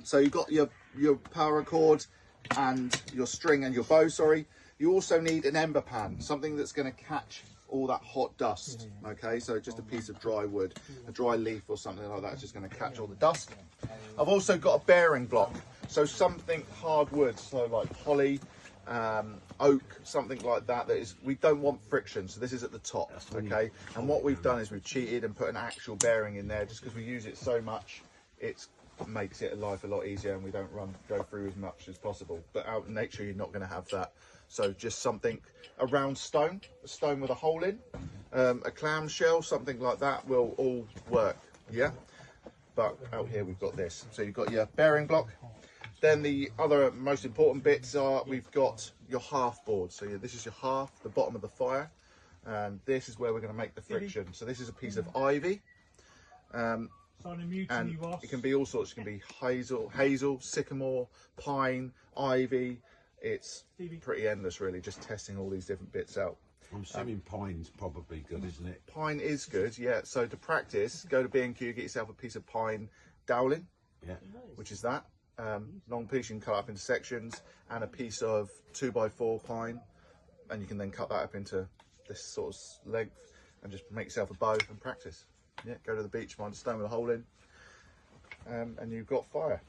So you've got your paracord and your string and your bow, sorry. You also need an ember pan, something that's going to catch all that hot dust. Okay, so just a piece of dry wood, a dry leaf or something like that is just going to catch all the dust. I've also got a bearing block, so something hardwood, so like holly, oak, something like that. We don't want friction, so this is at the top. Okay, and what we've done is we've cheated and put an actual bearing in there, just because we use it so much. It makes it life a lot easier, and we don't go through as much as possible. But out in nature, you're not going to have that. So just something, a round stone, a stone with a hole in, a clamshell, something like that will all work. Yeah. But out here we've got this. So you've got your bearing block. Then the other most important bits are we've got your half board. So this is your half, the bottom of the fire, and this is where we're going to make the friction. So this is a piece of ivy. And it can be all sorts. It can be hazel, sycamore, pine, ivy. It's pretty endless, really, just testing all these different bits out. I'm assuming pine's probably good, isn't it? Pine is good, yeah. So to practice, go to B&Q, get yourself a piece of pine dowling, which is that. Long piece you can cut up into sections, and a piece of 2x4 pine, and you can then cut that up into this sort of length and just make yourself a bow and practice. Yeah, go to the beach, find a stone with a hole in, and you've got fire.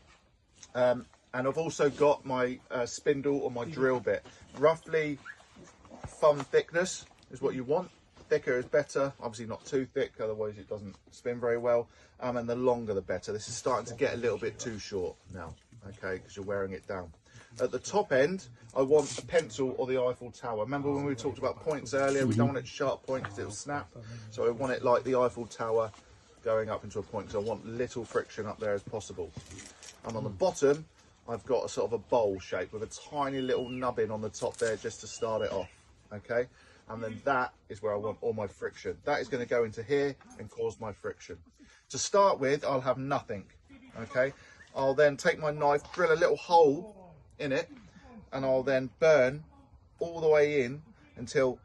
And I've also got my spindle or my drill bit. Roughly thumb thickness is what you want. Thicker is better, obviously not too thick, otherwise it doesn't spin very well. And the longer the better. This is starting to get a little bit too short now, okay, because you're wearing it down. At the top end, I want a pencil or the Eiffel Tower. Remember when we talked about points earlier? We don't want it sharp point because it'll snap. So I want it like the Eiffel Tower going up into a point, because I want little friction up there as possible. And on the bottom, I've got a sort of a bowl shape with a tiny little nubbin on the top there just to start it off, okay? And then that is where I want all my friction. That is going to go into here and cause my friction. To start with, I'll have nothing, okay? I'll then take my knife, drill a little hole in it, and I'll then burn all the way in until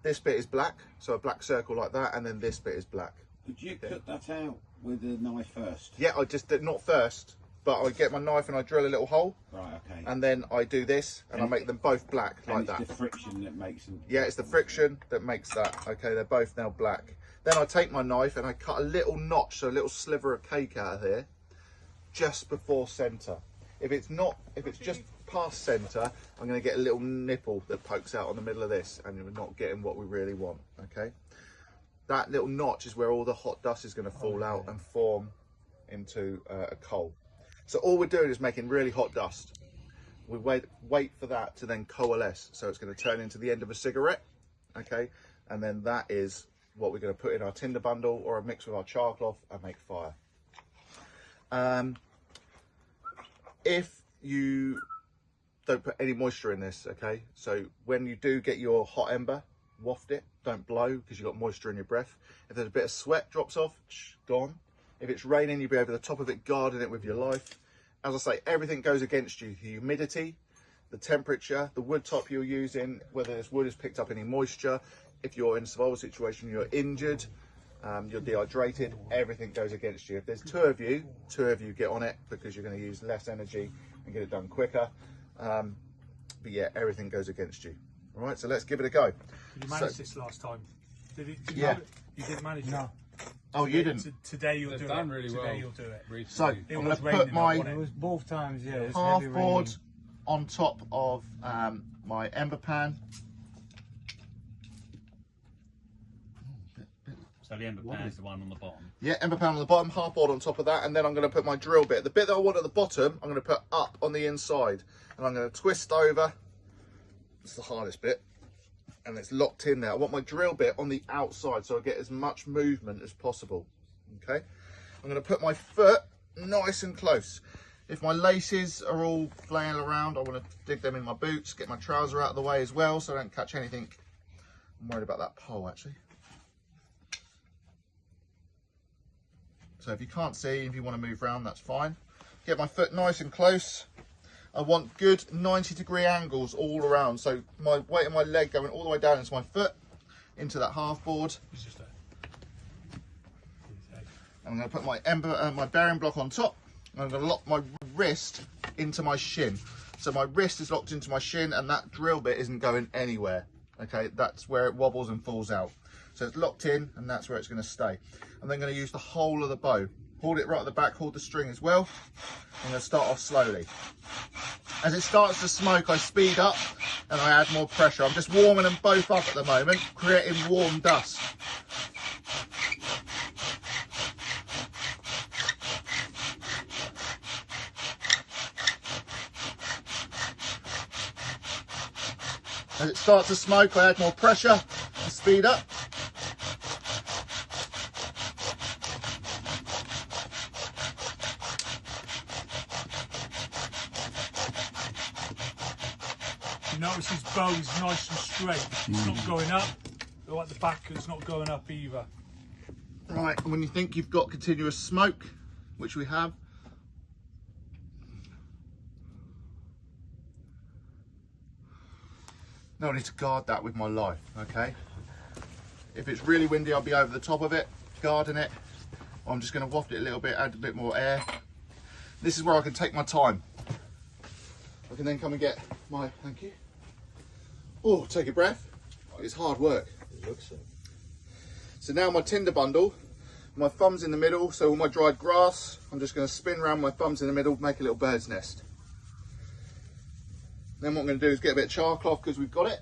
this bit is black, so a black circle like that, and then this bit is black. Could you cut that out with a knife first? Yeah, I just did, not first, but I get my knife and I drill a little hole. Right, okay. And then I do this, and I make them both black like that. It's the friction that makes them... Yeah, it's the friction that makes that. Okay, they're both now black. Then I take my knife and I cut a little notch, so a little sliver of cake out of here, just before centre. If it's just past centre, I'm going to get a little nipple that pokes out on the middle of this, and we're not getting what we really want, okay? That little notch is where all the hot dust is going to fall out and form into a coal. So all we're doing is making really hot dust. We wait for that to then coalesce. So it's going to turn into the end of a cigarette, okay? And then that is what we're going to put in our tinder bundle or a mix with our char cloth and make fire. If you don't put any moisture in this, okay? So when you do get your hot ember, waft it, don't blow because you've got moisture in your breath. If there's a bit of sweat drops off, gone. If it's raining, you'll be over the top of it, guarding it with your life. As I say, everything goes against you. The humidity, the temperature, the wood top you're using, whether this wood has picked up any moisture. If you're in a survival situation, you're injured, you're dehydrated, everything goes against you. If there's two of you get on it because you're going to use less energy and get it done quicker. But yeah, everything goes against you. All right, so let's give it a go. Did you manage this last time? Did yeah. You didn't manage it? No. Oh, you didn't? Today you'll do it. Really Today well you'll do it. recently. So I'm going to put my It was both times, yeah. It's half heavy board raining. on top of my ember pan. So the ember pan is the one on the bottom. Yeah, ember pan on the bottom, half board on top of that, and then I'm going to put my drill bit. The bit that I want at the bottom, I'm going to put up on the inside, and I'm going to twist over. It's the hardest bit, and it's locked in there. I want my drill bit on the outside, so I get as much movement as possible. Okay, I'm going to put my foot nice and close. If my laces are all flailing around, I want to dig them in my boots, get my trouser out of the way as well, so I don't catch anything. I'm worried about that pole, actually. So if you can't see, if you want to move around, that's fine. Get my foot nice and close. I want good 90-degree angles all around. So my weight of my leg going all the way down into my foot, into that half board. It's just there. I'm going to put my ember, my bearing block on top. I'm going to lock my wrist into my shin. So my wrist is locked into my shin and that drill bit isn't going anywhere. Okay, that's where it wobbles and falls out. So it's locked in and that's where it's going to stay. I'm then going to use the whole of the bow. Hold it right at the back, hold the string as well. I'm going to start off slowly. As it starts to smoke, I speed up and I add more pressure. I'm just warming them both up at the moment, creating warm dust. As it starts to smoke, I add more pressure to speed up. You notice his bow is nice and straight. It's not going up. Like the back, it's not going up either. Right, and when you think you've got continuous smoke, which we have, now I need to guard that with my life, okay? If it's really windy, I'll be over the top of it, guarding it. I'm just going to waft it a little bit, add a bit more air. This is where I can take my time. I can then come and get my, thank you. Oh, take a breath. It's hard work. It looks so. So now my tinder bundle, my thumb's in the middle, so all my dried grass, I'm just going to spin around my thumbs in the middle, make a little bird's nest. Then what I'm going to do is get a bit of char cloth because we've got it.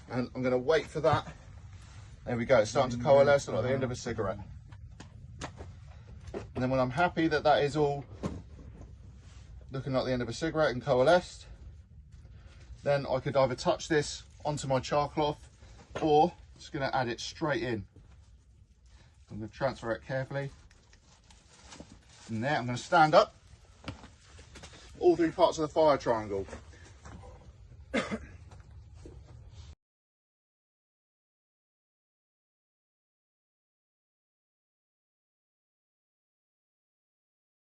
And I'm going to wait for that. There we go, it's starting to coalesce like the end of a cigarette. And then when I'm happy that that is all looking like the end of a cigarette and coalesced, then I could either touch this onto my char cloth or just going to add it straight in. I'm going to transfer it carefully. And there, I'm going to stand up all three parts of the fire triangle.